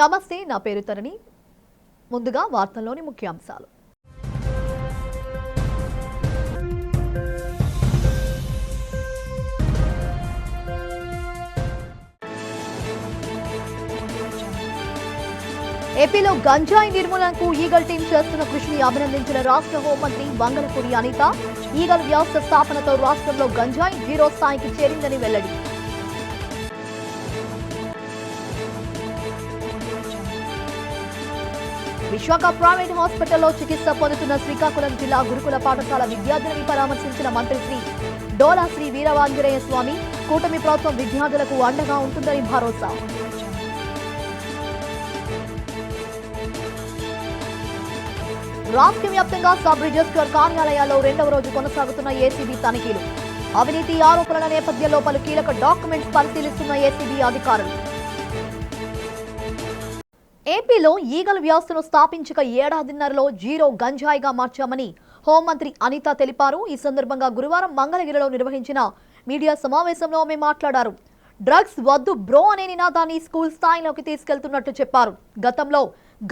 నమస్తే, నా పేరు తరణి. ముందుగా వార్తల్లోని ముఖ్యాంశాలు. ఏపీలో గంజాయి నిర్మూలనకు ఈగల్ టీం చేస్తున్న కృషిని అభినందించిన రాష్ట్ర హోంమంత్రి వంగలపూడి అనిత. ఈగల్ వ్యవస్థ స్థాపనతో రాష్ట్రంలో గంజాయి జీరో స్థాయికి చేరిందని వెల్లడి. విశాఖ ప్రైవేట్ హాస్పిటల్లో చికిత్స పొందుతున్న శ్రీకాకుళం జిల్లా గురుకుల పాఠశాల విద్యార్థులని పరామర్శించిన మంత్రి శ్రీ డోలా శ్రీ వీరవాంజనేయ స్వామి. కూటమి ప్రభుత్వం విద్యార్థులకు అండగా ఉంటుందని భరోసా. రాష్ట్ర వ్యాప్తంగా సబ్ రిజిస్ట్రార్ కార్యాలయాల్లో రెండవ రోజు కొనసాగుతున్న ఏసీబీ తనిఖీలు. అవినీతి ఆరోపణల నేపథ్యంలో పలు కీలక డాక్యుమెంట్స్ పరిశీలిస్తున్న ఏసీబీ అధికారులు. ఏపీలో ఈగల్ వ్యవస్థను స్థాపించక ఏడాదిన్నరలో జీరో గంజాయిగా మార్చామని హోంమంత్రి అనిత తెలిపారు. ఈ సందర్భంగా గురువారం మంగళగిరిలో నిర్వహించిన మీడియా సమావేశంలో ఆమె మాట్లాడారు. డ్రగ్స్ వద్దు బ్రో అనే నినాదాన్ని స్కూల్ స్థాయిలోకి తీసుకెళ్తున్నట్టు చెప్పారు. గతంలో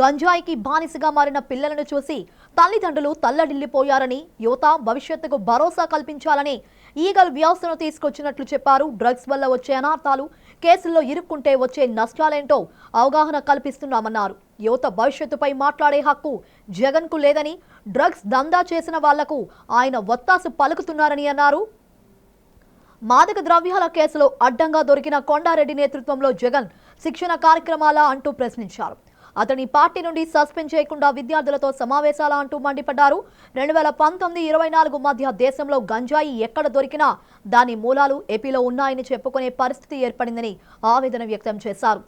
గంజాయికి బానిసగా మారిన పిల్లలను చూసి తల్లిదండ్రులు తల్లడిల్లిపోయారని, యువత భవిష్యత్తుకు భరోసా కల్పించాలని ఈగల్ వ్యవస్థను తీసుకొచ్చినట్లు చెప్పారు. డ్రగ్స్ వల్ల వచ్చే అనార్థాలు, కేసుల్లో ఇరుక్కుంటే వచ్చే నష్టాలేంటో అవగాహన కల్పిస్తున్నామన్నారు. యువత భవిష్యత్తుపై మాట్లాడే హక్కు జగన్ కు లేదని, డ్రగ్స్ దందా చేసిన వాళ్లకు ఆయన వత్తాసు పలుకుతున్నారని అన్నారు. మాదక ద్రవ్యాల కేసులో అడ్డంగా దొరికిన కొండారెడ్డి నేతృత్వంలో జగన్ శిక్షణ కార్యక్రమాల అంటూ ప్రశ్నించారు. అతని పార్టీ నుండి సస్పెండ్ చేయకుండా విద్యార్థులతో సమావేశాల అంటూ మండిపడ్డారు. 2019-24 మధ్య దేశంలో గంజాయి ఎక్కడ దొరికినా దాని మూలాలు ఏపీలో ఉన్నాయని చెప్పుకునే పరిస్థితి ఏర్పడిందని ఆవేదన వ్యక్తం చేశారు.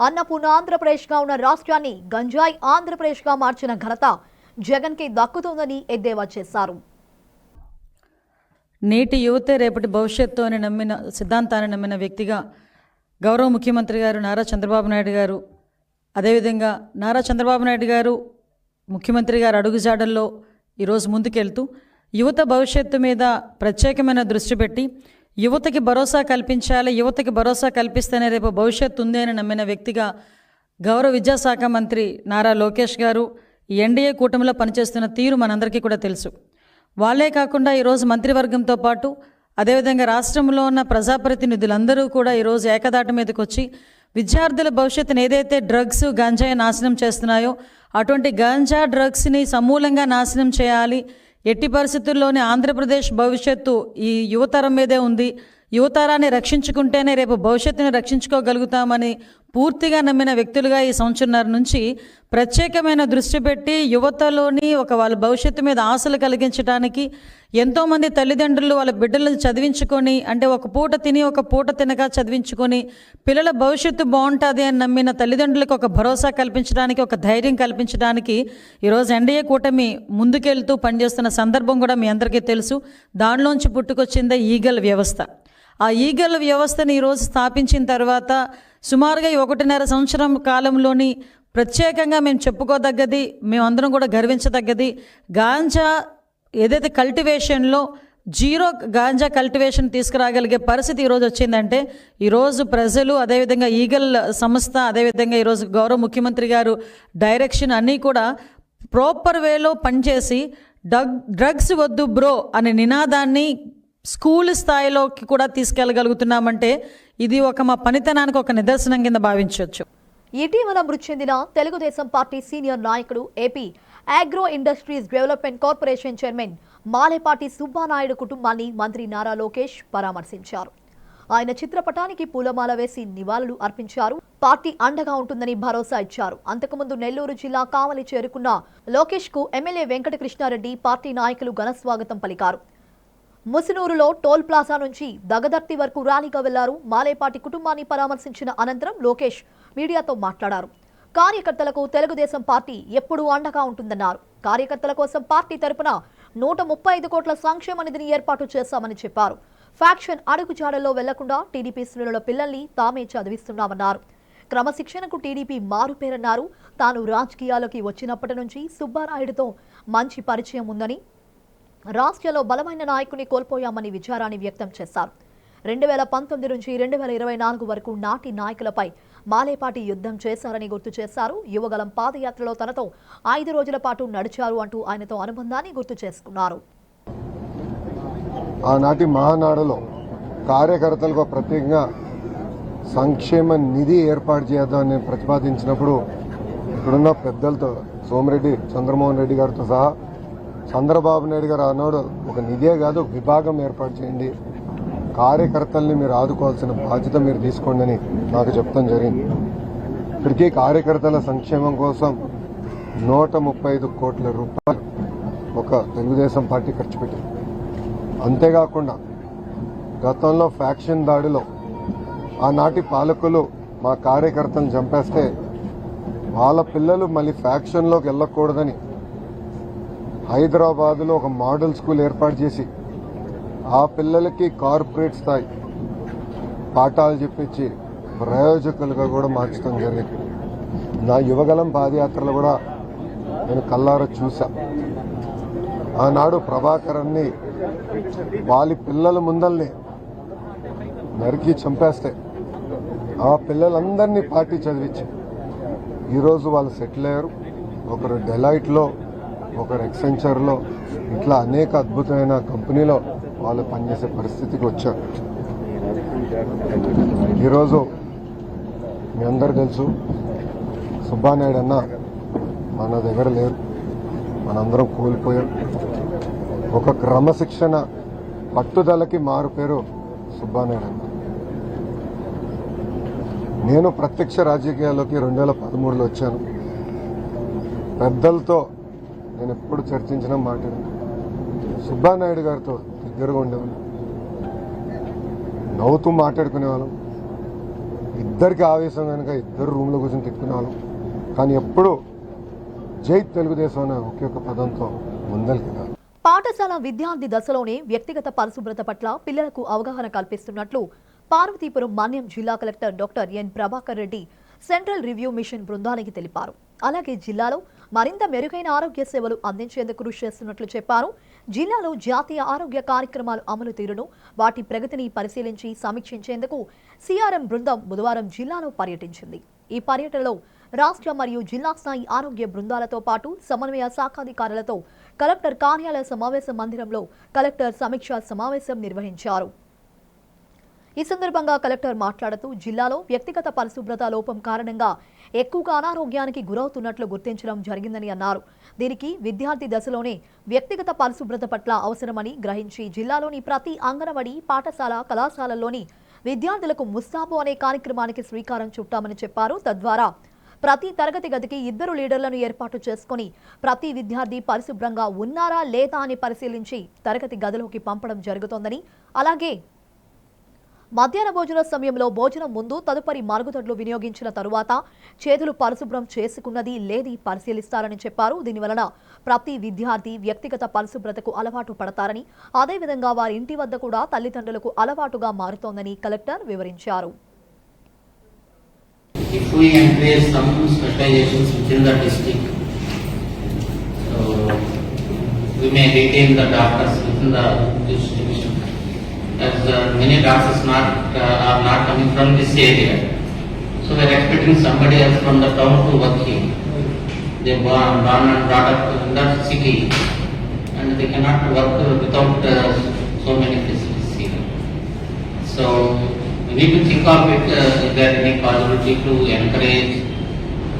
అన్నపూర్ణ ఆంధ్రప్రదేశ్గా ఉన్న రాష్ట్రాన్ని గంజాయి ఆంధ్రప్రదేశ్గా మార్చిన ఘనత జగన్ కి దక్కుతుందని ఎద్దేవా చేశారు. నేటి యువతే రేపటి భవిష్యత్తు అని నమ్మిన సిద్ధాంతాన్ని నమ్మిన వ్యక్తిగా గౌరవ ముఖ్యమంత్రి గారు నారా చంద్రబాబు నాయుడు గారు, అదేవిధంగా నారా చంద్రబాబు నాయుడు గారు ముఖ్యమంత్రి గారు అడుగుజాడల్లో ఈరోజు ముందుకెళ్తూ యువత భవిష్యత్తు మీద ప్రత్యేకమైన దృష్టి పెట్టి యువతకి భరోసా కల్పించాలి, యువతకి భరోసా కల్పిస్తేనే రేపు భవిష్యత్తు ఉంది అని నమ్మిన వ్యక్తిగా గౌరవ విద్యాశాఖ మంత్రి నారా లోకేష్ గారు ఈ ఎన్డీఏ కూటమిలో పనిచేస్తున్న తీరు మనందరికీ కూడా తెలుసు. వాళ్ళే కాకుండా ఈరోజు మంత్రివర్గంతో పాటు అదేవిధంగా రాష్ట్రంలో ఉన్న ప్రజాప్రతినిధులందరూ కూడా ఈరోజు ఏకదాటి మీదకి వచ్చి విద్యార్థుల భవిష్యత్తును ఏదైతే డ్రగ్స్ గంజాయి నాశనం చేస్తున్నాయో అటువంటి గంజా డ్రగ్స్ని సమూలంగా నాశనం చేయాలి. ఎట్టి పరిస్థితుల్లోనే ఆంధ్రప్రదేశ్ భవిష్యత్తు ఈ యువతరం మీదే ఉంది. యువతరాన్ని రక్షించుకుంటేనే రేపు భవిష్యత్తుని రక్షించుకోగలుగుతామని పూర్తిగా నమ్మిన వ్యక్తులుగా ఈ సంవత్సరంన్నర నుంచి ప్రత్యేకమైన దృష్టి పెట్టి యువతలోని వాళ్ళ భవిష్యత్తు మీద ఆశలు కలిగించడానికి ఎంతోమంది తల్లిదండ్రులు వాళ్ళ బిడ్డలను చదివించుకొని, అంటే ఒక పూట తిని ఒక పూట తినక చదివించుకొని పిల్లల భవిష్యత్తు బాగుంటుంది అని నమ్మిన తల్లిదండ్రులకు ఒక భరోసా కల్పించడానికి, ఒక ధైర్యం కల్పించడానికి ఈరోజు ఎన్డీఏ కూటమి ముందుకెళ్తూ పనిచేస్తున్న సందర్భం కూడా మీ అందరికీ తెలుసు. దానిలోంచి పుట్టుకొచ్చిందే ఈగల్ వ్యవస్థ. ఆ ఈగల్ వ్యవస్థను ఈరోజు స్థాపించిన తర్వాత సుమారుగా 1.5 సంవత్సరం కాలంలోని ప్రత్యేకంగా మేము చెప్పుకోదగ్గది, మేమందరం కూడా గర్వించదగ్గది, గాంజా ఏదైతే కల్టివేషన్లో జీరో గాంజా కల్టివేషన్ తీసుకురాగలిగే పరిస్థితి ఈరోజు వచ్చిందంటే ఈరోజు ప్రజలు, అదేవిధంగా ఈగల్ సంస్థ, అదేవిధంగా ఈరోజు గౌరవ ముఖ్యమంత్రి గారు డైరెక్షన్ అన్నీ కూడా ప్రాపర్ వేలో పనిచేసి డ్రగ్స్ వద్దు బ్రో అనే నినాదాన్ని స్కూల్ స్థాయిలోకి కూడా తీసుకెళ్ళగలుగుతున్నామంటే ఇది మా పనితనానికి ఒక నిదర్శనం కింద భావించవచ్చు. ఇటీవల మృతి చెందిన తెలుగుదేశం పార్టీ సీనియర్ నాయకుడు, AP agro industries development corporation chairman Malepati Subba Naidu కుటుంబాన్ని మంత్రి నారా లోకేష్ పరామర్శించారు. ఆయన చిత్రపటానికి పూలమాల వేసి నివాళులు అర్పించారు. పార్టీ అండగా ఉంటుందని భరోసా ఇచ్చారు. అంతకుముందు నెల్లూరు జిల్లా కావలి చేరుకున్న లోకేష్ కు ఎమ్మెల్యే వెంకటకృష్ణారెడ్డి, పార్టీ నాయకులు ఘన స్వాగతం పలికారు. ముసునూరులో టోల్ ప్లాజా నుంచి దగదర్తి వరకు ర్యాలీగా వెళ్లారు. మాలేపాటి కుటుంబాన్ని పరామర్శించిన అనంతరం లోకేష్ మీడియాతో మాట్లాడారు. కార్యకర్తలకు తెలుగుదేశం పార్టీ ఎప్పుడూ అండగా ఉంటుందన్నారు. కార్యకర్తల కోసం పార్టీ తరపున 135 కోట్ల సంక్షేమ నిధిని ఏర్పాటు చేశామని చెప్పారు. ఫ్యాక్షన్ అడుగుజాడల్లో వెళ్లకుండా టీడీపీ శ్రేణుల పిల్లల్ని తామే చదివిస్తున్నామన్నారు. క్రమశిక్షణకు టీడీపీ మారుపేరన్నారు. తాను రాజకీయాల్లోకి వచ్చినప్పటి నుంచి సుబ్బారాయుడుతో మంచి పరిచయం ఉందని, రాష్ట్రంలో బలమైన నాయకుని కోల్పోయామని విచారాన్ని వ్యక్తం చేశారు. 2019 నుంచి 2024 వరకు నాటి నాయకులపై మాలేపాటి యుద్ధం చేశారని గుర్తు చేశారు. యువగలం పాదయాత్రలో తనతో 5 రోజుల పాటు నడిచారు అంటూ ఆయనతో అనుబంధాన్ని గుర్తు చేసుకున్నారు. ఆనాటి మహానాడులో కార్యకర్తలకు ప్రత్యేకంగా సంక్షేమ నిధి ఏర్పాటు చేద్దామని ప్రతిపాదించినప్పుడు ఇక్కడున్న పెద్దలతో సోమిరెడ్డి చంద్రమోహన్ రెడ్డి గారితో సహా చంద్రబాబు నాయుడు గారు అన్నాడు, ఒక నిధే కాదు విభాగం ఏర్పాటు చేయండి, కార్యకర్తల్ని మీరు ఆదుకోవాల్సిన బాధ్యత మీరు తీసుకోండి అని నాకు చెప్తాం జరిగింది. ఇప్పటికీ కార్యకర్తల సంక్షేమం కోసం 135 కోట్ల రూపాయలు ఒక తెలుగుదేశం పార్టీ ఖర్చు పెట్టింది. అంతేకాకుండా గతంలో ఫ్యాక్షన్ దాడిలో ఆనాటి పాలకులు మా కార్యకర్తలను చంపేస్తే వాళ్ళ పిల్లలు మళ్ళీ ఫ్యాక్షన్లోకి వెళ్ళకూడదని హైదరాబాదులో ఒక మోడల్ స్కూల్ ఏర్పాటు చేసి ఆ పిల్లలకి కార్పొరేట్ స్థాయి పాఠాలు చెప్పించి ప్రయోజకులుగా కూడా మార్చడం జరిగింది. నా యువగలం పాదయాత్రలో కూడా నేను కల్లారా చూసా. ఆనాడు ప్రభాకరన్ని వాళ్ళ పిల్లల ముందల్ని నరికి చంపేస్తే ఆ పిల్లలందరినీ పార్టీ చదివించి ఈరోజు వాళ్ళు సెటిల్ అయ్యారు. ఒకరు డెలైట్లో, ఒకరు ఎక్సెంచర్లో, ఇట్లా అనేక అద్భుతమైన కంపెనీలో వాళ్ళు పనిచేసే పరిస్థితికి వచ్చారు. ఈరోజు మీ అందరు తెలుసు, సుబ్బానాయుడు అన్న మన దగ్గర లేరు, మనందరం కోల్పోయాం. ఒక క్రమశిక్షణ పట్టుదలకి మారు పేరు సుబ్బానాయుడు అన్న. నేను ప్రత్యక్ష రాజకీయాల్లోకి 2013లో వచ్చాను. పెద్దలతో నేను ఎప్పుడు చర్చించిన మాట సుబ్బానాయుడు గారితో దగ్గరగా ఉండేవాళ్ళం, నవ్వుతూ మాట్లాడుకునేవాళ్ళం. ఇద్దరికి ఆవేశం కనుక ఇద్దరు రూమ్లో కూర్చొని తిట్టుకునేవాళ్ళం. కానీ ఎప్పుడు జై తెలుగుదేశం అనే ఒకే ఒక పదంతో ముందరికి. పాఠశాల విద్యార్థి దశలోనే వ్యక్తిగత పరిశుభ్రత పట్ల పిల్లలకు అవగాహన కల్పిస్తున్నట్లు పార్వతీపురం మన్యం జిల్లా collector doctor N Prabhakar Reddy central review mission బృందానికి తెలిపారు. అలాగే జిల్లాలో మరింత మెరుగైన ఆరోగ్య సేవలు అందించేందుకు కృషి చేస్తున్నట్లు చెప్పారు. జిల్లాలో జాతీయ ఆరోగ్య కార్యక్రమాలు అమలు తీరును, వాటి ప్రగతిని పరిశీలించి సమీక్షించేందుకు సిఆర్ఎం బృందం బుధవారం జిల్లాలో పర్యటించింది. ఈ పర్యటనలో రాష్ట్ర మరియు జిల్లా స్థాయి ఆరోగ్య బృందాలతో పాటు సమన్వయ శాఖాధికారులతో కలెక్టర్ కార్యాలయ సమావేశ మందిరంలో కలెక్టర్ సమీక్షా సమావేశం నిర్వహించారు. ఈ సందర్భంగా కలెక్టర్ మాట్లాడుతూ జిల్లాలో వ్యక్తిగత పరిశుభ్రత లోపం కారణంగా ఎక్కువగా అనారోగ్యానికి గురవుతున్నట్లు గుర్తించడం జరిగిందని అన్నారు. దీనికి విద్యార్థి దశలోనే వ్యక్తిగత పరిశుభ్రత పట్ల అవసరమని గ్రహించి జిల్లాలోని ప్రతి అంగన్వాడీ, పాఠశాల, కళాశాలల్లోని విద్యార్థులకు ముస్తాబు అనే కార్యక్రమానికి శ్రీకారం చుట్టామని చెప్పారు. తద్వారా ప్రతి తరగతి గదికి 2 లీడర్లను ఏర్పాటు చేసుకుని ప్రతి విద్యార్థి పరిశుభ్రంగా ఉన్నారా లేదా అని పరిశీలించి తరగతి గదిలోకి పంపడం జరుగుతోందని, అలాగే మధ్యాహ్న భోజన సమయంలో భోజనం ముందు తదుపరి మరుగుదొడ్లు వినియోగించిన తరువాత చేతులు పరిశుభ్రం చేసుకున్నది లేది పరిశీలిస్తారని చెప్పారు. దీనివలన ప్రతి విద్యార్థి వ్యక్తిగత పరిశుభ్రతకు అలవాటు పడతారని, అదేవిధంగా వారి ఇంటి వద్ద కూడా తల్లిదండ్రులకు అలవాటుగా మారుతోందని కలెక్టర్ వివరించారు. If we increase some specializations within the district, so we may retain the doctors within the distribution, as many doctors are not coming from this area, so we are expecting somebody else from the town to work here. They born and brought up in that city, and they cannot work without so many facilities here. So we need to think of it, is there any possibility to encourage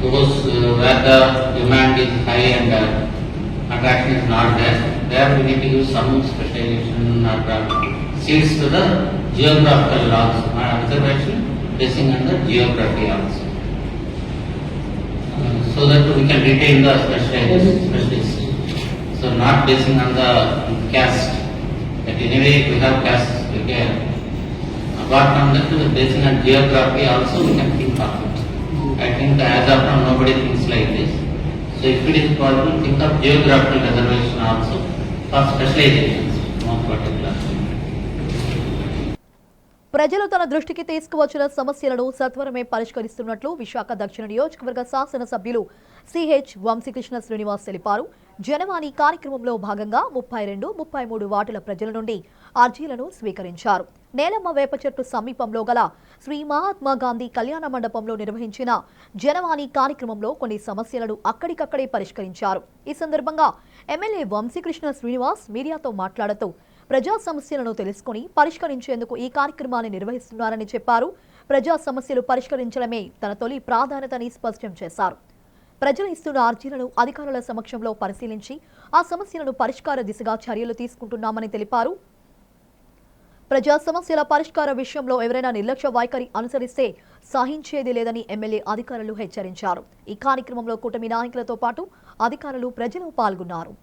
those where the demand is high and attraction is not there. There we need to use some specialization or seats to the geographical also, reservation basing on the geography also, so that we can retain the specialists. So not basing on the caste, that anyway we have caste here. Apart from that, basing on geography also we can think of it. I think as of now nobody thinks like this. So if it is possible, think of geographical reservation also for specializations, more particular. ప్రజలు తన దృష్టికి తీసుకువచ్చిన సమస్యలను సత్వరమే పరిష్కరిస్తున్నట్లు విశాఖ దక్షిణ నియోజకవర్గ శాసనసభ్యులు CH Vamsikrishna Srinivas తెలిపారు. జనవాణి కార్యక్రమంలో భాగంగా 32, 33 వార్డుల ప్రజల నుండి అర్జీలను స్వీకరించారు. నేలమ్మ వేప చెట్టు సమీపంలో గల శ్రీ మహాత్మా గాంధీ కళ్యాణ మండపంలో నిర్వహించిన జనవాణి కార్యక్రమంలో కొన్ని సమస్యలను అక్కడికక్కడే పరిష్కరించారు. ఈ సందర్భంగా ఎమ్మెల్యే వంశీకృష్ణ శ్రీనివాస్ మీడియాతో మాట్లాడుతూ ప్రజా సమస్యలను తెలుసుకుని పరిష్కరించేందుకు ఈ కార్యక్రమాన్ని నిర్వహిస్తున్నారని చెప్పారు. ప్రజా సమస్యలు పరిష్కరించడమే తన తొలి ప్రాధాన్యతని స్పష్టం చేశారు. ప్రజలు ఇస్తున్న అర్జీలను అధికారుల సమక్షంలో పరిశీలించి ఆ సమస్యలను పరిష్కార దిశగా చర్యలు తీసుకుంటున్నామని తెలిపారు. ప్రజా సమస్యల పరిష్కార విషయంలో ఎవరైనా నిర్లక్ష్య వైఖరి అనుసరిస్తే సహించేది లేదని ఎమ్మెల్యే అధికారులు హెచ్చరించారు. ఈ కార్యక్రమంలో కూటమి నాయకులతో పాటు అధికారులు, ప్రజలు పాల్గొన్నారు.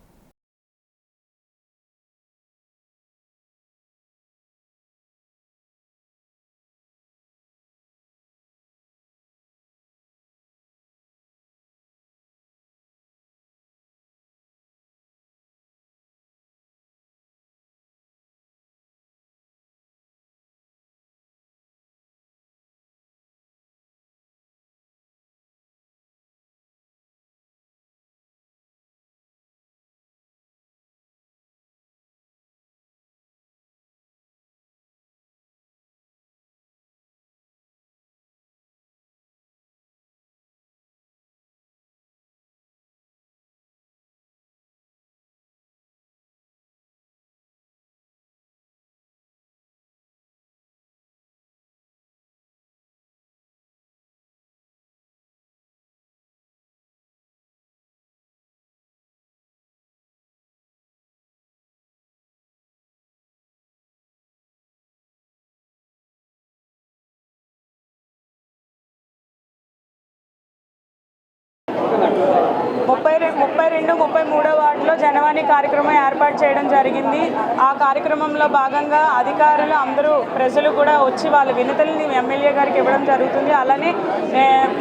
ముప్పై రెండు 33 వార్డులో జనవాణి కార్యక్రమం ఏర్పాటు చేయడం జరిగింది. ఆ కార్యక్రమంలో భాగంగా అధికారులు అందరూ ప్రజలు కూడా వచ్చి వాళ్ళ వినతుల్ని ఎమ్మెల్యే గారికి ఇవ్వడం జరుగుతుంది. అలానే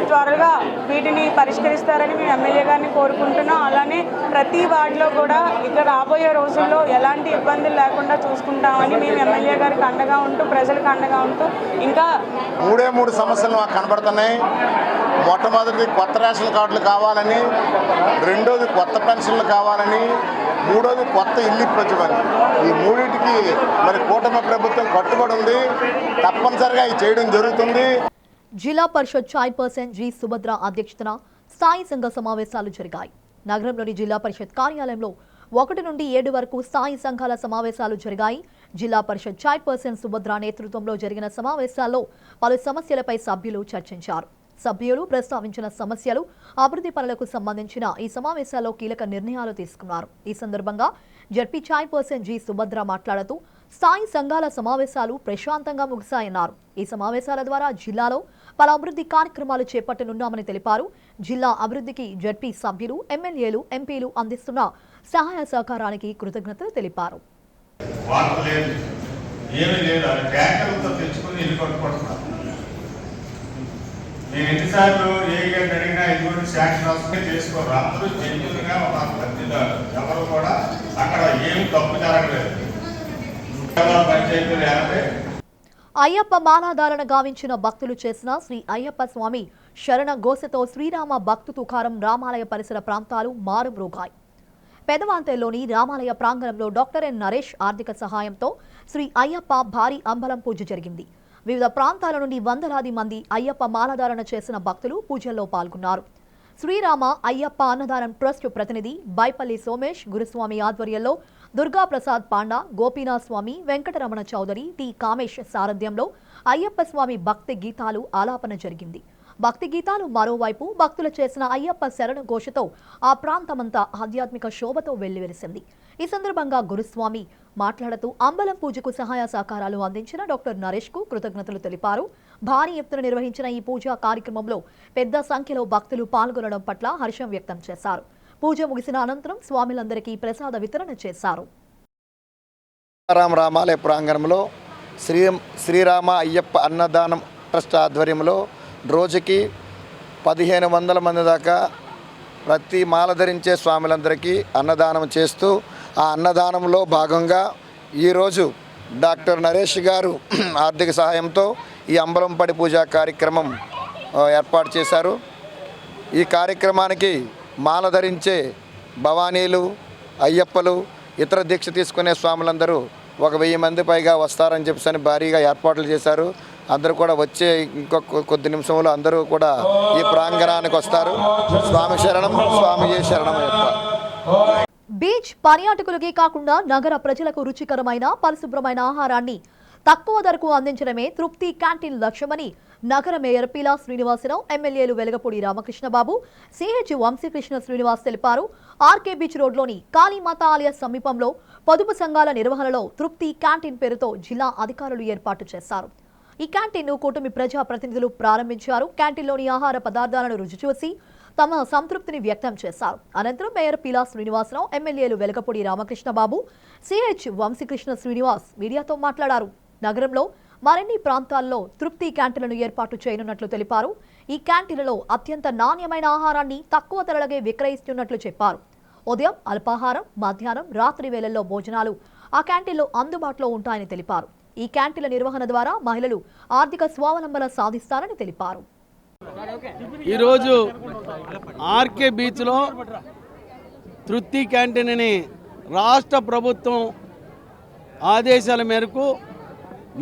త్వరగా వీటిని పరిష్కరిస్తారని మేము ఎమ్మెల్యే గారిని కోరుకుంటున్నాం. అలానే ప్రతి వార్డులో కూడా ఇక రాబోయే రోజుల్లో ఎలాంటి ఇబ్బందులు లేకుండా చూసుకుంటామని మేము ఎమ్మెల్యే గారికి అండగా ఉంటూ ప్రజలకు అండగా ఉంటూ ఇంకా 3 సమస్యలు మాకు కనబడుతున్నాయి. మొట్టమొదటిది కొత్త రేషన్ కార్డులు కావాలని, రెండోది కొత్త పెన్షన్లు కావాలని, మూడోది కొత్త ఇల్లు ఇప్పించమని. ఈ మూడింటికి మరి కూటమి ప్రభుత్వం కట్టుబడి ఉంది. తప్పనిసరిగా ఇది చేయడం జరుగుతుంది. జిల్లా పరిషత్ చైర్పర్సన్ జి సుభద్ర అధ్యక్షతన స్థాయి సంఘ సమావేశాలు జరిగాయి. నగరంలోని జిల్లా పరిషత్ కార్యాలయంలో 1 నుండి 7 వరకు స్థాయి సంఘాల సమావేశాలు జరిగాయి. జిల్లా పరిషత్ చైర్పర్సన్ సుభద్ర నేతృత్వంలో జరిగిన సమావేశాల్లో పలు సమస్యలపై సభ్యులు చర్చించారు. సభ్యులు ప్రస్తావించిన సమస్యలు, అభివృద్ధి పనులకు సంబంధించిన ఈ సమావేశాల్లో కీలక నిర్ణయాలు తీసుకున్నారు. ఈ సందర్భంగా జడ్పీ చైర్పర్సన్ జి సుభద్ర మాట్లాడుతూ స్థాయి సంఘాల సమావేశాలు ప్రశాంతంగా ముగిశాయన్నారు. ఈ సమావేశాల ద్వారా జిల్లాలో పలు అభివృద్ధి కార్యక్రమాలు చేపట్టనున్నామని తెలిపారు. జిల్లా అభివృద్ధికి జడ్పీ సభ్యులు, ఎమ్మెల్యేలు, ఎంపీలు అందిస్తున్న సహాయ సహకారానికి కృతజ్ఞతలు తెలిపారు. నేను ఎన్నిసార్లు ఏ గారిని అడిగినా ఎటువంటి శాంక్షన్ వస్తే చేసుకోరు. అందరూ జెన్యున్గా ఒక లబ్ధిదారు, ఎవరు కూడా అక్కడ ఏమి తప్పు జరగలేదు. పంచాయతీలు 80 అయ్యప్ప మాలాధారణ గావించిన భక్తులు చేసిన శ్రీ అయ్యప్ప స్వామి శరణ ఘోషతో శ్రీరామ భక్తు తుకారం రామాలయ పరిసర ప్రాంతాలు మారుమ్రోగాయి. పెదవాంతేలోని రామాలయ ప్రాంగణంలో డాక్టర్ ఎన్ నరేష్ ఆర్థిక సహాయంతో శ్రీ అయ్యప్ప భారీ అంబలం పూజ జరిగింది. వివిధ ప్రాంతాల నుండి వందలాది మంది అయ్యప్ప మాలధారణ చేసిన భక్తులు పూజల్లో పాల్గొన్నారు. శ్రీరామ అయ్యప్ప అన్నదానం ట్రస్ట్ ప్రతినిధి బైపల్లి సోమేష్ గురుస్వామి ఆధ్వర్యంలో దుర్గాప్రసాద్ పాండా, గోపీనాథ్ స్వామి, వెంకటరమణ చౌదరి, టి కామేష్ సారథ్యంలో అయ్యప్ప స్వామి భక్తి గీతాలు ఆలాపన జరిగింది. భక్తి గీతాలు మరోవైపు భక్తులు చేసిన అయ్యప్ప శరణ ఘోషతో ఆ ప్రాంతమంతా ఆధ్యాత్మిక శోభతో వెల్లివిరిసింది. ఈ సందర్భంగా గురుస్వామి మాట్లాడుతూ అంబలం పూజకు సహాయ సహకారాలు అందించిన డాక్టర్ నరేష్ కు కృతజ్ఞతలు తెలిపారు. భారీ ఎత్తున నిర్వహించిన ఈ పూజా కార్యక్రమంలో పెద్ద సంఖ్యలో భక్తులు పాల్గొనడం పట్ల హర్షం వ్యక్తం చేశారు. పూజ ముగిసిన అనంతరం స్వాములందరికీ ప్రసాద వితరణ చేశారు. రామాలయ ప్రాంగణంలో శ్రీరామ అయ్యప్ప అన్నదానం ట్రస్ట్ ఆధ్వర్యంలో రోజుకి 1500 మంది దాకా ప్రతి మాల ధరించే స్వాములందరికీ అన్నదానం చేస్తూ ఆ అన్నదానంలో భాగంగా ఈరోజు డాక్టర్ నరేష్ గారు ఆర్థిక సహాయంతో ఈ అంబలంపడి పూజ కార్యక్రమం ఏర్పాటు చేశారు. ఈ కార్యక్రమానికి మాల ధరించే భవానీలు, అయ్యప్పలు, ఇతర దీక్ష తీసుకునే స్వాములందరూ 1000 మంది పైగా వస్తారని చెప్పేసి భారీగా ఏర్పాట్లు చేశారు. అందరూ కూడా వచ్చే ఇంకొక కొద్ది నిమిషంలో అందరూ కూడా ఈ ప్రాంగణానికి వస్తారు. స్వామి శరణం, స్వామియే శరణం అయ్యప్ప. బీచ్ పర్యాటకులకే కాకుండా నగర ప్రజలకు రుచికరమైన పరిశుభ్రమైన ఆహారాన్ని తక్కువ ధరకు అందించడమే తృప్తి క్యాంటీన్ లక్ష్యమని నగర మేయర్ పీలా శ్రీనివాసరావు, ఎమ్మెల్యేలు వెలగపూడి రామకృష్ణబాబు, సిహెచ్ వంశీకృష్ణ శ్రీనివాస్ తెలిపారు. ఆర్కే బీచ్ రోడ్లోని కాళీమాత ఆలయ సమీపంలో పొదుపు సంఘాల నిర్వహణలో తృప్తి క్యాంటీన్ పేరుతో జిల్లా అధికారులు ఏర్పాటు చేశారు. ఈ క్యాంటీన్ను కూటమి ప్రజా ప్రతినిధులు ప్రారంభించారు. క్యాంటీన్లోని ఆహార పదార్థాలను రుచి చూసి తమ సంతృప్తిని వ్యక్తం చేశారు. అనంతరం మేయర్ పీలా శ్రీనివాసరావు, ఎమ్మెల్యేలు వెలగపూడి రామకృష్ణబాబు, సిహెచ్ వంశీకృష్ణ శ్రీనివాస్ మీడియాతో మాట్లాడారు. నగరంలో మరిన్ని ప్రాంతాల్లో తృప్తి క్యాంటీన్లను ఏర్పాటు చేయనున్నట్లు తెలిపారు. ఈ క్యాంటీన్లలో అత్యంత నాణ్యమైన ఆహారాన్ని తక్కువ ధరలకే విక్రయిస్తున్నట్లు చెప్పారు. ఉదయం అల్పాహారం, మధ్యాహ్నం, రాత్రి వేళల్లో భోజనాలు ఆ క్యాంటీన్లో అందుబాటులో ఉంటాయని తెలిపారు. ఈ క్యాంటీన్ల నిర్వహణ ద్వారా మహిళలు ఆర్థిక స్వావలంబన సాధిస్తారని తెలిపారు. ఈరోజు ఆర్కే బీచ్లో తృప్తి క్యాంటీన్ని రాష్ట్ర ప్రభుత్వం ఆదేశాల మేరకు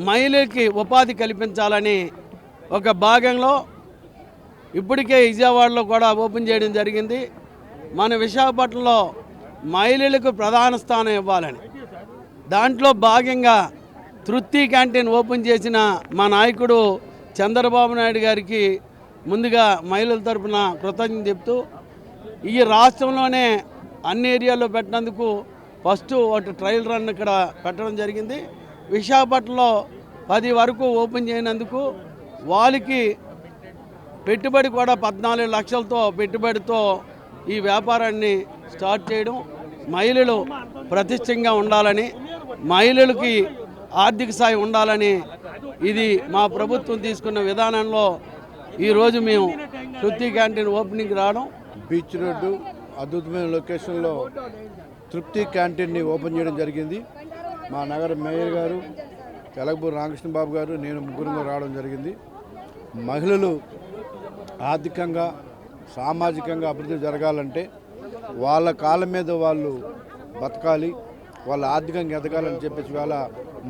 మహిళలకి ఉపాధి కల్పించాలని ఒక భాగంలో ఇప్పటికే విజయవాడలో కూడా ఓపెన్ చేయడం జరిగింది. మన విశాఖపట్నంలో మహిళలకు ప్రధాన స్థానం ఇవ్వాలని దాంట్లో భాగంగా తృప్తి క్యాంటీన్ ఓపెన్ చేసిన మా నాయకుడు చంద్రబాబు నాయుడు గారికి ముందుగా మహిళల తరఫున కృతజ్ఞత చెప్తూ ఈ రాష్ట్రంలోనే అన్ని ఏరియాల్లో పెట్టినందుకు ఫస్ట్ ఒకటి ట్రయల్ రన్ ఇక్కడ పెట్టడం జరిగింది. విశాఖపట్నంలో 10 వరకు ఓపెన్ చేయనందుకు వాళ్ళకి పెట్టుబడి కూడా 14 లక్షలతో పెట్టుబడితో ఈ వ్యాపారాన్ని స్టార్ట్ చేయడం, మహిళలు ప్రతిష్టంగా ఉండాలని, మహిళలకి ఆర్థిక సాయం ఉండాలని ఇది మా ప్రభుత్వం తీసుకున్న విధానంలో ఈరోజు మేము తృప్తి క్యాంటీన్ ఓపెనింగ్ రావడం. బీచ్ రోడ్డు అద్భుతమైన లొకేషన్లో తృప్తి క్యాంటీన్ని ఓపెన్ చేయడం జరిగింది. మా నగర మేయర్ గారు, వెలగపూడి రామకృష్ణబాబు గారు, నేను ముగ్గురుగా రావడం జరిగింది. మహిళలు ఆర్థికంగా, సామాజికంగా అభివృద్ధి జరగాలంటే వాళ్ళ కాళ్ళ మీద వాళ్ళు బతకాలి, వాళ్ళ ఆర్థికంగా ఎదగాలని చెప్పేసి వాళ్ళ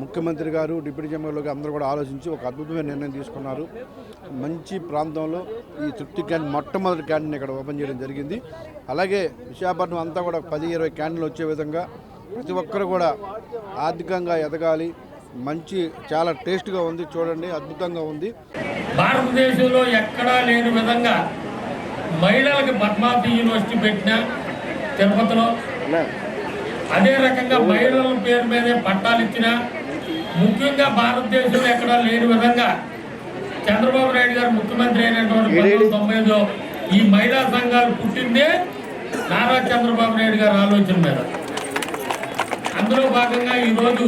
ముఖ్యమంత్రి గారు, డిప్యూటీ ఎమ్మెల్యేలు గారు అందరూ కూడా ఆలోచించి ఒక అద్భుతమైన నిర్ణయం తీసుకున్నారు. మంచి ప్రాంతంలో ఈ తృప్తి క్యాంటీన్ మొట్టమొదటి క్యాంటీన్ ఇక్కడ ఓపెన్ చేయడం జరిగింది. అలాగే విశాఖపట్నం అంతా కూడా 10-20 క్యాంటీన్లు వచ్చే విధంగా ప్రతి ఒక్కరు కూడా ఆర్థికంగా ఎదగాలి. మంచి చాలా టేస్ట్గా ఉంది, చూడండి అద్భుతంగా ఉంది. భారతదేశంలో ఎక్కడా లేని విధంగా మహిళలకు పద్మావతి యూనివర్సిటీ పెట్టిన తిరుపతిలో, అదే రకంగా మహిళల పేరు మీదే పట్టాలు ఇచ్చిన, ముఖ్యంగా భారతదేశంలో ఎక్కడా లేని విధంగా చంద్రబాబు నాయుడు గారు ముఖ్యమంత్రి అయినటువంటి 1995లో ఈ మహిళా సంఘాలు పుట్టిందే నారా చంద్రబాబు నాయుడు గారి ఆలోచన మీద. అందులో భాగంగా ఈరోజు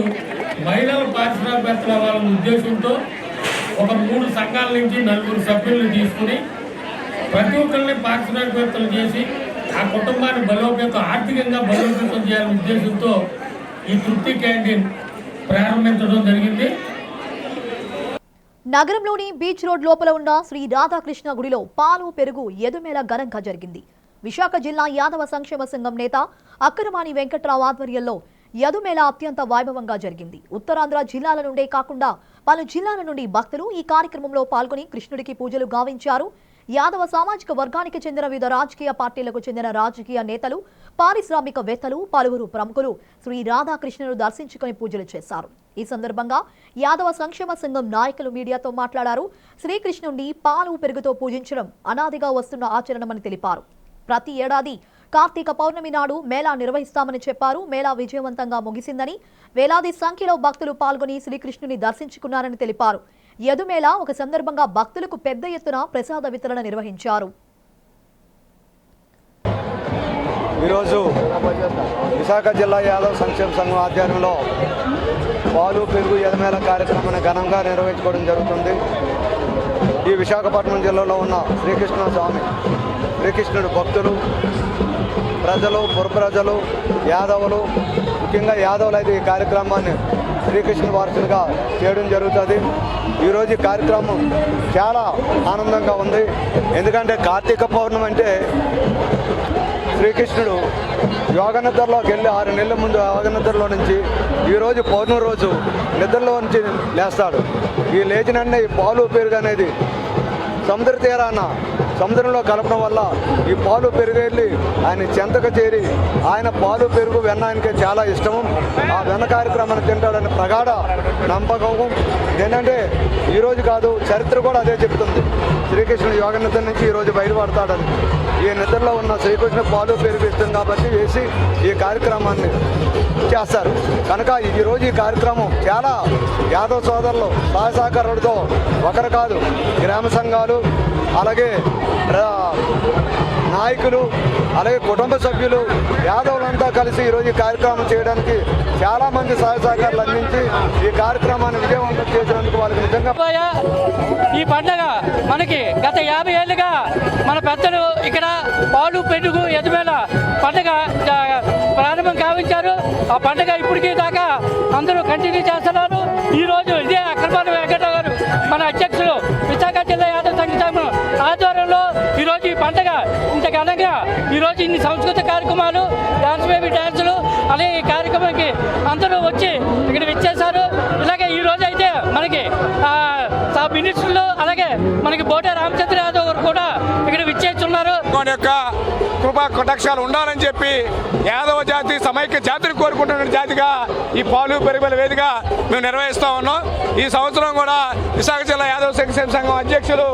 మహిళల పారిశ్రామికవేత్తలు అవ్వాలన్న ఉద్దేశంతో ఒక 3 సంఘాల నుంచి 4 సభ్యులను తీసుకుని ప్రతి ఒక్కరిని పారిశ్రామికవేత్తలు చేసి ఆ కుటుంబాన్ని బలోపేతం, ఆర్థికంగా బలోపేతం చేయాలనే ఉద్దేశంతో ఈ తృప్తి క్యాంటీన్ ప్రారంభించడం జరిగింది. నగరంలోని బీచ్ రోడ్ లోపల ఉన్న శ్రీ రాధాకృష్ణ గుడిలో పాలు, పెరుగు ఎదుమేళ ఘనంగా జరిగింది. విశాఖ జిల్లా యాదవ సంక్షేమ సంఘం నేత అక్కరమాని వెంకట్రావు ఆధ్వర్యంలో యదుమేళ అత్యంత వైభవంగా జరిగింది. ఉత్తరాంధ్ర జిల్లాల నుండే కాకుండా పలు జిల్లాల నుండి భక్తులు ఈ కార్యక్రమంలో పాల్గొని కృష్ణుడికి పూజలు గావించారు. యాదవ సామాజిక వర్గానికి చెందిన వివిధ రాజకీయ పార్టీలకు చెందిన రాజకీయ నేతలు, పారిశ్రామికవేత్తలు, పలువురు ప్రముఖులు శ్రీ రాధాకృష్ణను దర్శించుకుని పూజలు చేశారు. ఈ సందర్భంగా యాదవ సంక్షేమ సంఘం నాయకులు మీడియాతో మాట్లాడారు. శ్రీకృష్ణుడిని పాలు, పెరుగుతో పూజించడం అనాదిగా వస్తున్న ఆచరణమని తెలిపారు. ప్రతి ఏడాది కార్తీక పౌర్ణమి నాడు మేళా నిర్వహిస్తామని చెప్పారు. మేళా విజయవంతంగా ముగిసిందని, వేలాది సంఖ్యలో భక్తులు పాల్గొని శ్రీకృష్ణుని దర్శించుకున్నారని తెలిపారు. యదుమేళా ఒక సందర్భంగా భక్తులకు పెద్ద ఎత్తున ప్రసాద వితరణ నిర్వహించారు. ఈరోజు విశాఖ జిల్లా యాదవ్ సంక్షేమ సంఘం ఆధ్వర్యంలో పాలు, పెరుగు యదుమేళ కార్యక్రమాన్ని ఘనంగా నిర్వహించుకోవడం జరుగుతుంది. ఈ విశాఖపట్నం జిల్లాలో ఉన్న శ్రీకృష్ణ స్వామి, శ్రీకృష్ణుడు భక్తులు, ప్రజలు, పుర ప్రజలు, యాదవులు, ముఖ్యంగా యాదవులు అయితే ఈ కార్యక్రమాన్ని శ్రీకృష్ణ వారసులుగా చేయడం జరుగుతుంది. ఈరోజు ఈ కార్యక్రమం చాలా ఆనందంగా ఉంది. ఎందుకంటే కార్తీక పౌర్ణమి అంటే శ్రీకృష్ణుడు యోగ నిద్రలోకి వెళ్ళి 6 నెలల ముందు యోగ నిద్రలో నుంచి ఈరోజు పౌర్ణమి రోజు నిద్రలో నుంచి లేస్తాడు. ఈ లేచినన్నే ఈ పాలు పెరుగు అనేది సముద్ర తీరాన సముద్రంలో కలపడం వల్ల ఈ పాలు పెరుగు వెళ్ళి ఆయన చెంతకు చేరి ఆయన పాలు పెరుగు వెన్న ఆయనకి చాలా ఇష్టము. ఆ వెన్న కార్యక్రమాన్ని తింటాడని ప్రగాఢ నమ్మకము. ఏంటంటే ఈరోజు కాదు, చరిత్ర కూడా అదే చెప్తుంది. శ్రీకృష్ణుడు యోగ నిద్ర నుంచి ఈరోజు బయటపడతాడని. ఈ నిద్రలో ఉన్న శ్రీకృష్ణ పాలు పెరుగు ఇష్టం కాబట్టి వేసి ఈ కార్యక్రమాన్ని చేస్తారు. కనుక ఈరోజు ఈ కార్యక్రమం చాలా యాదవ్ సోదరులు సహసహకారులతో ఒకరు కాదు, గ్రామ సంఘాలు, అలాగే నాయకులు, అలాగే కుటుంబ సభ్యులు, యాదవులంతా కలిసి ఈరోజు ఈ కార్యక్రమం చేయడానికి చాలామంది సహకారాలు అందించి ఈ కార్యక్రమాన్ని విజయవంతం చేసినందుకు వాళ్ళకి నిజంగా ఈ పండుగ మనకి గత 50 ఏళ్ళుగా మన పెద్దలు ఇక్కడ పాలు పెరుగు ఎదుమేల పండుగ ప్రారంభం కావించారు. ఆ పండుగ ఇప్పటికీ దాకా అందరూ కంటిన్యూ చేస్తున్నారు. ఈరోజు ఇదే అక్రమాల వెంకటరావు గారు మన అధ్యక్షులు విశాఖ జిల్లా యాదవ్ సంఘం ఆధ్వర్యంలో ఈరోజు ఈ పండుగ ఇంత ఘనంగా ఈరోజు ఇన్ని సంస్కృత కార్యక్రమాలు, డాన్స్ బేబీ డ్యాన్సులు, అలాగే ఈ కార్యక్రమానికి అందరూ వచ్చి ఇక్కడ విచ్చేశారు. ఇలాగే ఈరోజు అయితే మనకి మినిస్టర్లు అలాగే మనకి బోటే రామచంద్ర యాదవ్ గారు కూడా ఇక్కడ విచ్చేస్తున్నారు. మన యొక్క కృపా కటాక్షాలు ఉండాలని చెప్పి యాదవ జాతి సమైక్య జాతిని కోరుకుంటున్న జాతిగా ఈ పాలు పెరుగుల వేదిక మేము నిర్వహిస్తూ ఉన్నాం. ఈ సంవత్సరం కూడా విశాఖ జిల్లా యాదవ సంక్షేమ సంఘం అధ్యక్షులు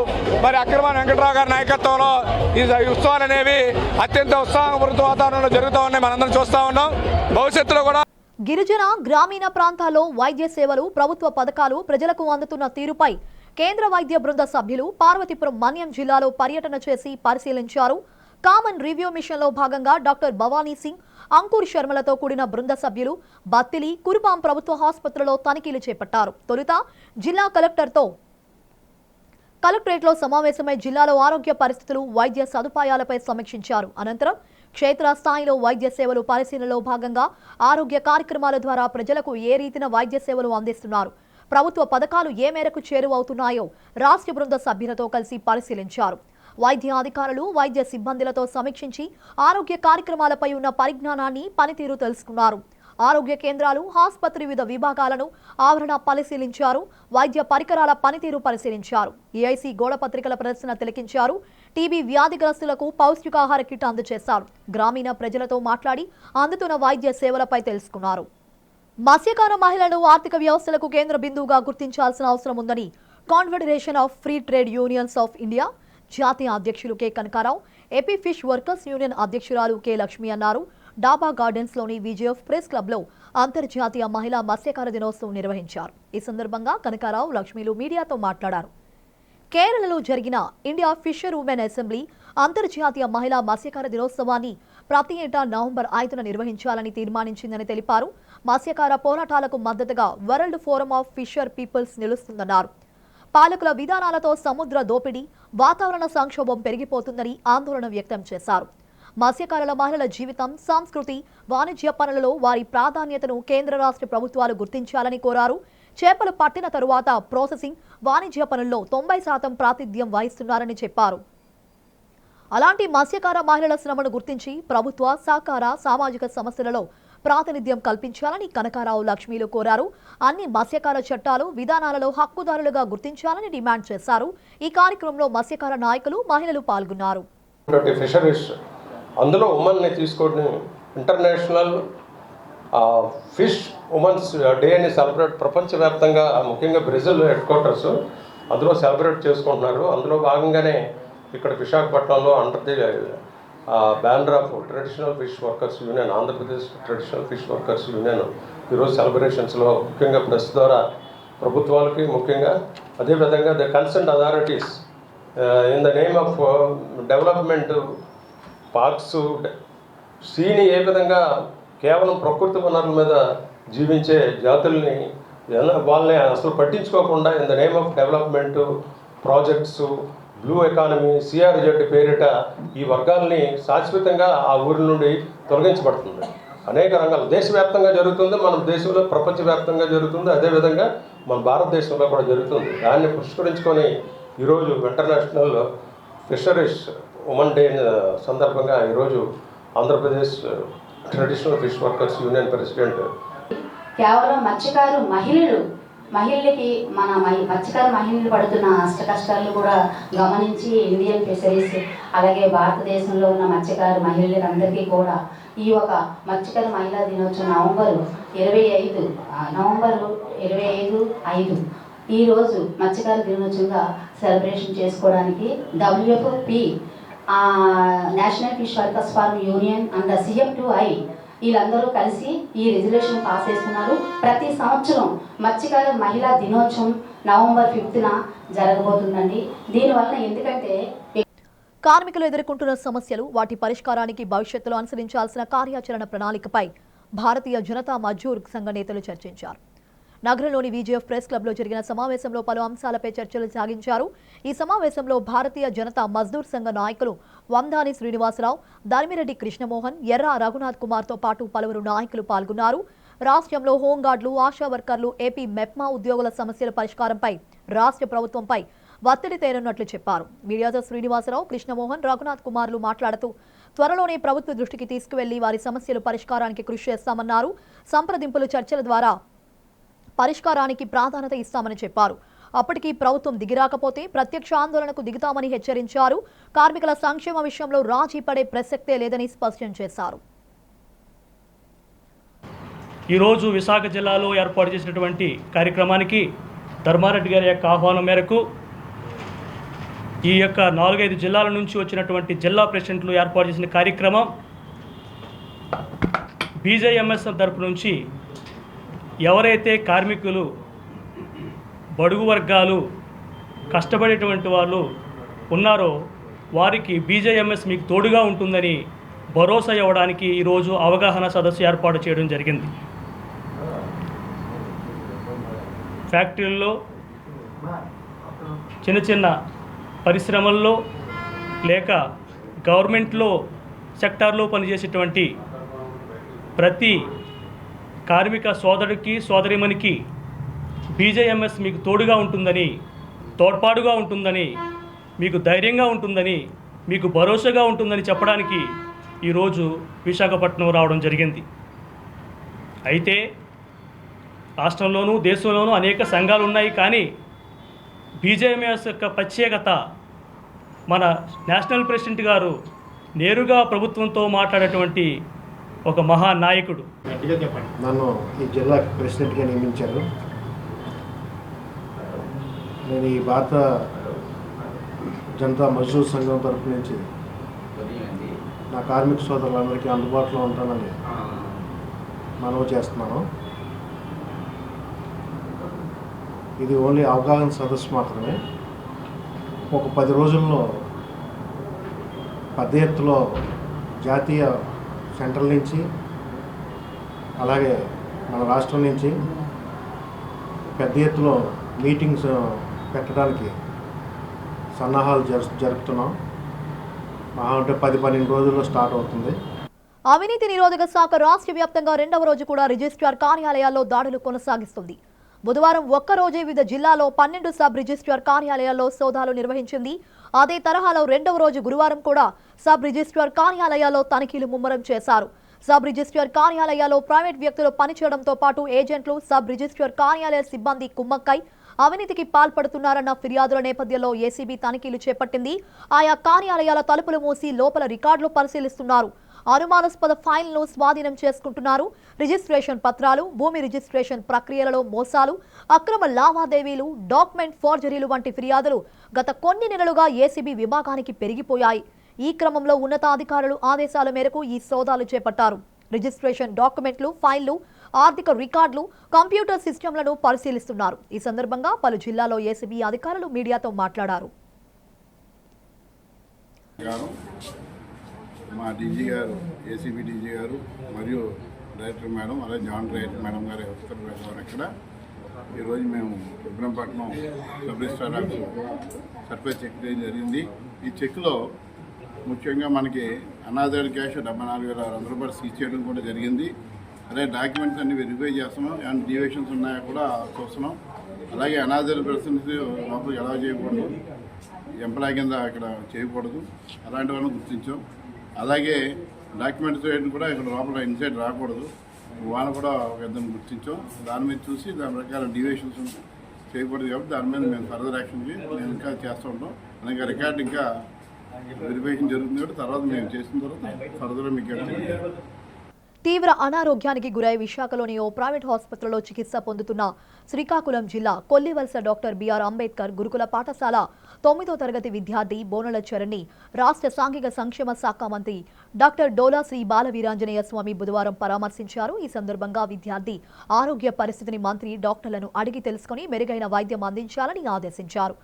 మరి అక్రమాన వెంకటరావు గారి నాయకత్వంలో ఈ ఉత్సవాలు అనేవి అత్యంత ఉత్సాహపూరిత వాతావరణంలో జరుగుతూ ఉన్నాయి. మనందరం చూస్తూ ఉన్నాం. భవిష్యత్తులో కూడా గిరిజన గ్రామీణ ప్రాంతాల్లో వైద్య సేవలు, ప్రభుత్వ పథకాలు ప్రజలకు అందుతున్న తీరుపై కేంద్ర వైద్య బృంద సభ్యులు పార్వతీపురం మన్యం జిల్లాలో పర్యటన చేసి పరిశీలించారు. కామన్ రివ్యూ మిషన్లో భాగంగా డాక్టర్ భవానీ సింగ్, అంకుర్ శర్మలతో కూడిన బృంద సభ్యులు బత్తిలి, కురుపాం ప్రభుత్వ ఆసుపత్రిలో తనిఖీలు చేపట్టారు. తొలుత జిల్లా కలెక్టరేట్లో సమావేశమై జిల్లాలో ఆరోగ్య పరిస్థితులు, వైద్య సదుపాయాలపై సమీక్షించారు. అనంతరం క్షేత్రస్థాయిలో వైద్య సేవలు పరిశీలనలో భాగంగా ఆరోగ్య కార్యక్రమాల ద్వారా ప్రజలకు ఏ రీతిన వైద్య సేవలు అందిస్తున్నారు, ప్రభుత్వ పథకాలు ఏ మేరకు చేరువవుతున్నాయో రాష్ట్ర బృంద సభ్యులతో కలిసి పరిశీలించారు. వైద్య అధికారులు, వైద్య సిబ్బందులతో సమీక్షించి ఆరోగ్య కార్యక్రమాలపై ఉన్న పరిజ్ఞానాన్ని, పనితీరు తెలుసుకున్నారు. ఆరోగ్య కేంద్రాలు, ఆసుపత్రి వివిధ విభాగాలను ఆవరణ పరిశీలించారు. వైద్య పరికరాల పనితీరు పరిశీలించారు. ఏఐసీ గోడ పత్రికల ప్రదర్శన తిలకించారు. టీబీ వ్యాధిగ్రస్తులకు పౌష్టికాహార కిట్ అందజేశారు. గ్రామీణ ప్రజలతో మాట్లాడి అందుతున్న వైద్య సేవలపై తెలుసుకున్నారు. మత్స్యకార మహిళలను ఆర్థిక వ్యవస్థలకు కేంద్ర బిందువుగా గుర్తించాల్సిన అవసరం ఉందని confederation of free trade unions of India జాతీయ అధ్యక్షులు K Kanakarao, AP fish workers union అధ్యక్షురాలు కె లక్ష్మి అన్నారు. డాబా గార్డెన్స్లోని విజేఎఫ్ ప్రెస్ క్లబ్లో అంతర్జాతీయ మహిళా మత్స్యకార దినోత్సవం నిర్వహించారు. ఈ సందర్భంగా కనకారావు, లక్ష్మిలు మీడియాతో మాట్లాడారు. కేరళలో జరిగిన ఇండియా ఫిషర్ ఉమెన్ అసెంబ్లీ అంతర్జాతీయ మహిళా మత్స్యకార దినోత్సవాన్ని ప్రతి ఏటా నవంబర్ 5న నిర్వహించాలని తీర్మానించిందని తెలిపారు. మత్స్యకార పోరాటాలకు మద్దతుగా world forum of fisher peoples నిలుస్తుందన్నారు. పాలకుల విధానాలతో సముద్ర దోపిడీ, వాతావరణ సంక్షోభం పెరిగిపోతుందని ఆందోళన వ్యక్తం చేశారు. మత్స్యకారుల మహిళల జీవితం, సంస్కృతి, వాణిజ్య పనులలో వారి ప్రాధాన్యతను కేంద్ర రాష్ట్ర ప్రభుత్వాలు గుర్తించాలని కోరారు. చేపలు పట్టిన తరువాత ప్రాసెసింగ్, వాణిజ్య పనుల్లో 90% ప్రాతినిధ్యం వహిస్తున్నారని చెప్పారు. అలాంటి మత్స్యకార మహిళల శ్రమను గుర్తించి ప్రభుత్వ, సహకార, సామాజిక సమస్యలలో ప్రాతినిధ్యం కల్పించాలని కనకారావు, లక్ష్మీలు కోరారు. అన్ని మత్స్యకార చట్టాలు, విధానాలలో హక్కుదారులుగా గుర్తించాలని డిమాండ్ చేశారు. ఈ కార్యక్రమంలో మత్స్యకార నాయకులు, మహిళలు పాల్గొన్నారు. ఫిషరీస్ అందులో ఉమెన్ని తీసుకొని ఇంటర్నేషనల్ ఫిష్ ఉమెన్స్ డేని సెలబ్రేట్ ప్రపంచవ్యాప్తంగా, ముఖ్యంగా బ్రెజిల్ హెడ్ క్వార్టర్స్ అందులో సెలబ్రేట్ చేసుకుంటున్నారు. అందులో భాగంగానే ఇక్కడ విశాఖపట్నంలో under the banner of traditional fish workers union, Andhra Pradesh traditional fish workers union ఈరోజు సెలబ్రేషన్స్లో ముఖ్యంగా ప్రెస్ ద్వారా ప్రభుత్వాలకి, ముఖ్యంగా అదేవిధంగా the concern authorities in the name of development parks సీని ఏ విధంగా కేవలం ప్రకృతి వనరుల మీద జీవించే జాతుల్ని వాళ్ళని అసలు పట్టించుకోకుండా in the name of development projects, blue economy, CRZ పేరిట ఈ వర్గాల్ని శాశ్వతంగా ఆ ఊరి నుండి తొలగించబడుతుంది. అనేక రంగాలు దేశవ్యాప్తంగా జరుగుతుంది, మన దేశంలో ప్రపంచవ్యాప్తంగా జరుగుతుంది, అదేవిధంగా మన భారతదేశంలో కూడా జరుగుతుంది. దాన్ని పురస్కరించుకొని ఈరోజు ఇంటర్నేషనల్ ఫిషరీస్ ఉమెన్ డే సందర్భంగా ఈరోజు Andhra Pradesh traditional fish workers union president కేవలం మత్స్యకారు మహిళలకి మన మత్స్యకారు మహిళలు పడుతున్న కష్టాలు కూడా గమనించి ఇండియన్ ఫిషరీస్ అలాగే భారతదేశంలో ఉన్న మత్స్యకారు మహిళలందరికీ కూడా ఈ ఒక మత్స్యకారు మహిళా దినోత్సవం నవంబర్ 25 ఈరోజు మత్స్యకారు దినోత్సవంగా సెలబ్రేషన్ చేసుకోవడానికి WFP national fish workers farm union and CF2I వీళ్ళందరూ కలిసి ఈ రెజల్యూషన్ పాస్ చేస్తున్నారు. ప్రతి సంవత్సరం మత్స్యకార మహిళా దినోత్సవం నవంబర్ 5న జరగబోతుందండి. దీనివల్ల ఎందుకంటే కార్మికులు ఎదుర్కొంటున్న సమస్యలు, వాటి పరిష్కారానికి భవిష్యత్తులో అనుసరించాల్సిన కార్యాచరణ ప్రణాళికపై భారతీయ జనతా మజ్దూర్ సంఘ నేతలు చర్చించారు. నగరంలోని VGF ప్రెస్ క్లబ్లో జరిగిన సమావేశంలో పలు అంశాలపై చర్చలు సాగించారు. ఈ సమావేశంలో భారతీయ జనతా మజ్దూర్ సంఘ నాయకులు వందాని శ్రీనివాసరావు, ధర్మిరెడ్డి కృష్ణమోహన్, ఎర్ర రఘునాథ్ కుమార్తో పాటు పలువురు నాయకులు పాల్గొన్నారు. రాష్ట్రంలో హోంగార్డులు, ఆశా వర్కర్లు, ఏపీ మెప్మా ఉద్యోగుల సమస్యల పరిష్కారంపై రాష్ట్ర ప్రభుత్వంపై ఒత్తిడి తేనున్నట్లు చెప్పారు. మీడియాతో శ్రీనివాసరావు, కృష్ణమోహన్, రఘునాథ్ కుమార్లు మాట్లాడుతూ త్వరలోనే ప్రభుత్వ దృష్టికి తీసుకువెళ్లి వారి సమస్యలు పరిష్కారానికి కృషి చేస్తామన్నారు. సంప్రదింపులు, చర్చల ద్వారా పరిష్కారానికి ప్రాధాన్యత ఇస్తామని చెప్పారు. అప్పటికి ప్రభుత్వం దిగిరాకపోతే ప్రత్యక్ష ఆందోళనకు దిగుతామని హెచ్చరించారు. కార్మికుల సంక్షేమ విషయంలో రాజీ పడే ప్రసక్తే లేదని స్పష్టం చేశారు. ఈరోజు విశాఖ జిల్లాలో ఏర్పాటు చేసినటువంటి కార్యక్రమానికి ధర్మారెడ్డి గారి యొక్క ఆహ్వానం మేరకు ఈ యొక్క 4-5 జిల్లాల నుంచి వచ్చినటువంటి జిల్లా ప్రెసిడెంట్లు ఏర్పాటు చేసిన కార్యక్రమం BJMS తరపు నుంచి ఎవరైతే కార్మికులు, బడుగు వర్గాలు, కష్టపడేటువంటి వాళ్ళు ఉన్నారో వారికి BJMS మీకు తోడుగా ఉంటుందని భరోసా ఇవ్వడానికి ఈరోజు అవగాహన సదస్సు ఏర్పాటు చేయడం జరిగింది. ఫ్యాక్టరీల్లో, చిన్న చిన్న పరిశ్రమల్లో లేక గవర్నమెంట్లో సెక్టార్లో పనిచేసేటువంటి ప్రతి కార్మిక సోదరుడికి, సోదరిమణికి BJMS మీకు తోడుగా ఉంటుందని, తోడ్పాటుగా ఉంటుందని, మీకు ధైర్యంగా ఉంటుందని, మీకు భరోసాగా ఉంటుందని చెప్పడానికి ఈరోజు విశాఖపట్నం రావడం జరిగింది. అయితే రాష్ట్రంలోనూ దేశంలోనూ అనేక సంఘాలు ఉన్నాయి. కానీ BJMS యొక్క ప్రత్యేకత మన నేషనల్ ప్రెసిడెంట్ గారు నేరుగా ప్రభుత్వంతో మాట్లాడేటువంటి ఒక మహానాయకుడు. నన్ను ఈ జిల్లా ప్రెసిడెంట్గా నియమించారు. నేను ఈ భారత జనతా మజ్దూర్ సంఘం తరఫు నుంచి నా కార్మిక సోదరులందరికీ అందుబాటులో ఉంటానని మనవి చేస్తున్నాను. ఇది ఓన్లీ అవగాహన సదస్సు మాత్రమే. ఒక 10 రోజుల్లో పెద్ద ఎత్తులో జాతీయ సెంట్రల్ నుంచి అలాగే మన రాష్ట్రం నుంచి పెద్ద ఎత్తులో మీటింగ్స్ పెట్టడానికి సన్నాహాలు జరుపుతున్నాం. మహా అంటే 10-12 రోజుల్లో స్టార్ట్ అవుతుంది. అవినీతి నిరోధక శాఖ రాష్ట్ర వ్యాప్తంగా 2వ రోజు కూడా రిజిస్ట్రార్ కార్యాలయాల్లో దాడులు కొనసాగిస్తుంది. బుధవారం ఒక్కరోజే వివిధ జిల్లాలో 12 సబ్ రిజిస్ట్రార్ కార్యాలయాల్లో సోదాలు నిర్వహించింది. అదే తరహాలో 2వ రోజు గురువారం కూడా సబ్ రిజిస్ట్రార్ కార్యాలయాల్లో తనిఖీలు ముమ్మరం చేశారు. సబ్ రిజిస్ట్రార్ కార్యాలయాల్లో ప్రైవేట్ వ్యక్తులు పనిచేయడంతో పాటు ఏజెంట్లు, సబ్ రిజిస్ట్రార్ కార్యాలయ సిబ్బంది కుమ్మక్కై అవినీతికి పాల్పడుతున్నారన్న ఫిర్యాదుల నేపథ్యంలో ఏసీబీ తనిఖీలు చేపట్టింది. ఆయా కార్యాలయాల తలుపులు మూసి లోపల రికార్డులు పరిశీలిస్తున్నారు. అనుమానాస్పద ఫైల్ను స్వాధీనం చేసుకుంటున్నారు. రిజిస్ట్రేషన్ పత్రాలు, భూమి రిజిస్ట్రేషన్ ప్రక్రియలలో మోసాలు, అక్రమ లావాదేవీలు, డాక్యుమెంట్ ఫోర్జరీలు వంటి ఫిర్యాదులు గత కొన్ని నెలలుగా ఏసీబీ విభాగానికి పెరిగిపోయాయి. ఈ క్రమంలో ఉన్నతాధికారులు ఆదేశాల మేరకు ఈ సోదాలు చేపట్టారు. రిజిస్ట్రేషన్ డాక్యుమెంట్లు, ఫైళ్లు, ఆర్థిక రికార్డులు, కంప్యూటర్ సిస్టంలను పరిశీలిస్తున్నారు. ఈ సందర్భంగా పలు జిల్లాలో ఏసీబీ అధికారులు మీడియాతో మాట్లాడారు. మా డీజీ గారు, ఏసీబీ డీజీ గారు మరియు డైరెక్టర్ మేడం, అలాగే జాయింట్ డైరెక్టర్ మేడం గారి ఉత్తర్వులు ఇక్కడ ఈరోజు మేము Ibrahimpatnam sub registrar office survey check చేయడం జరిగింది. ఈ చెక్లో ముఖ్యంగా మనకి అనాథైడ్ క్యాష్ 74,600 రూపాయలు సీజ్ చేయడం కూడా జరిగింది. అలాగే డాక్యుమెంట్స్ అన్ని వెరిఫై చేస్తున్నాం, ఏమైనా డివియేషన్స్ ఉన్నాయో కూడా చూస్తున్నాం. అలాగే అనాథైడ్ పర్సన్స్ లోపల ఎలా చేయకూడదు, ఎంప్లాయ్ కింద ఇక్కడ చేయకూడదు, అలాంటి వాళ్ళని గుర్తించాం. అలాగే డాక్యుమెంట్స్ వేయడం కూడా ఇక్కడ లోపల ఇన్సైడ్ రాకూడదు, వాళ్ళని కూడా ఒక ఇద్దరిని గుర్తించాం. దాని మీద చూసి దాని ప్రకారం డివియేషన్స్ చేయకూడదు కాబట్టి దాని మీద మేము ఫర్దర్ యాక్షన్కి మేము ఇంకా చేస్తూ ఉంటాం. అలాగే రికార్డు ఇంకా వెరిఫికేషన్ జరుగుతుంది కాబట్టి తర్వాత మేము చేసిన తర్వాత ఫర్దర్ మీకు తెలియజేయాలి. తీవ్ర అనారోగ్యానికి గురై విశాఖలోని ఓ ప్రైవేట్ ఆసుపత్రిలో చికిత్స పొందుతున్న శ్రీకాకుళం జిల్లా కొల్లివలస డాక్టర్ బిఆర్ అంబేద్కర్ గురుకుల పాఠశాల 9వ తరగతి విద్యార్థి బోనల చరణ్ని రాష్ట్ర సాంఘిక సంక్షేమ శాఖ మంత్రి డాక్టర్ డోలా శ్రీ బాలవీరాంజనేయ స్వామి బుధవారం పరామర్శించారు. ఈ సందర్భంగా విద్యార్థి ఆరోగ్య పరిస్థితిని మంత్రి డాక్టర్లను అడిగి తెలుసుకుని మెరుగైన వైద్యం అందించాలని ఆదేశించారు.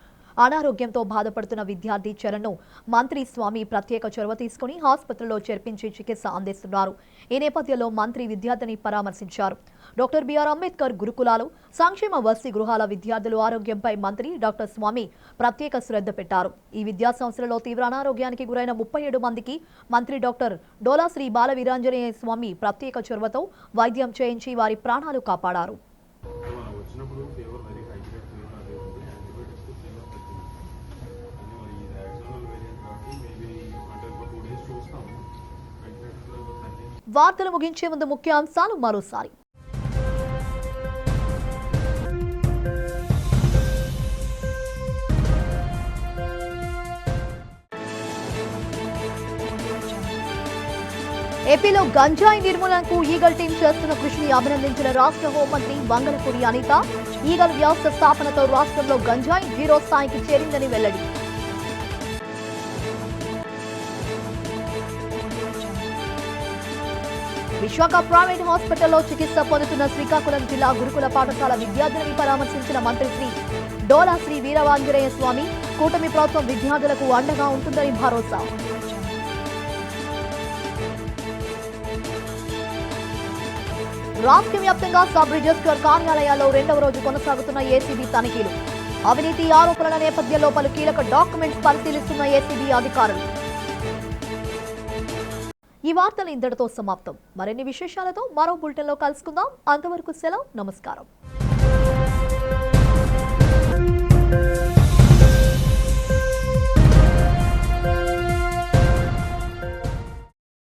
అనారోగ్యంతో బాధపడుతున్న విద్యార్థి చరణ్ను మంత్రి స్వామి ప్రత్యేక చొరవ తీసుకుని ఆసుపత్రిలో చేర్పించి చికిత్స అందిస్తున్నారు. ఈ నేపథ్యంలో మంత్రి విద్యార్థిని పరామర్శించారు. డాక్టర్ బిఆర్ అంబేద్కర్ గురుకులాలు, సంక్షేమ వసతి గృహాల విద్యార్థుల ఆరోగ్యంపై మంత్రి డాక్టర్ స్వామి ప్రత్యేక శ్రద్ధ పెట్టారు. ఈ విద్యా సంస్థలలో తీవ్ర అనారోగ్యానికి గురైన 37 మందికి మంత్రి డాక్టర్ డోలా శ్రీ బాలవీరాంజనేయ స్వామి ప్రత్యేక చొరవతో వైద్యం చేయించి వారి ప్రాణాలు కాపాడారు. వార్తలు ముగించే ముందు ముఖ్యాంశాలు మరోసారి. ఏపీలో గంజాయి నిర్మూలనకు ఈగల్ టీం చేస్తున్న కృషిని అభినందించిన రాష్ట్ర హోంమంత్రి వంగలపూడి అనిత. ఈగల్ వ్యవస్థ స్థాపనతో రాష్ట్రంలో గంజాయి జీరో స్థాయికి చేరిందని వెల్లడి. విశాఖ ప్రైవేట్ హాస్పిటల్లో చికిత్స పొందుతున్న శ్రీకాకుళం జిల్లా గురుకుల పాఠశాల విద్యార్థులని పరామర్శించిన మంత్రి శ్రీ డోలా శ్రీ వీరవాంజనేయ స్వామి. కూటమి ప్రభుత్వం విద్యార్థులకు అండగా ఉంటుందని భరోసా. రాష్ట్ర వ్యాప్తంగా సబ్ రిజిస్ట్రార్ కార్యాలయాల్లో 2వ రోజు కొనసాగుతున్న ఏసీబీ తనిఖీలు. అవినీతి ఆరోపణల నేపథ్యంలో పలు కీలక డాక్యుమెంట్స్ పరిశీలిస్తున్న ఏసీబీ అధికారులు. ఈ వార్తలు ఇంతటితో సమాప్తం. మరిన్ని విశేషాలతో మరో బులెటిన్లో కలుసుకుందాం. అంతవరకు సెలవు. నమస్కారం.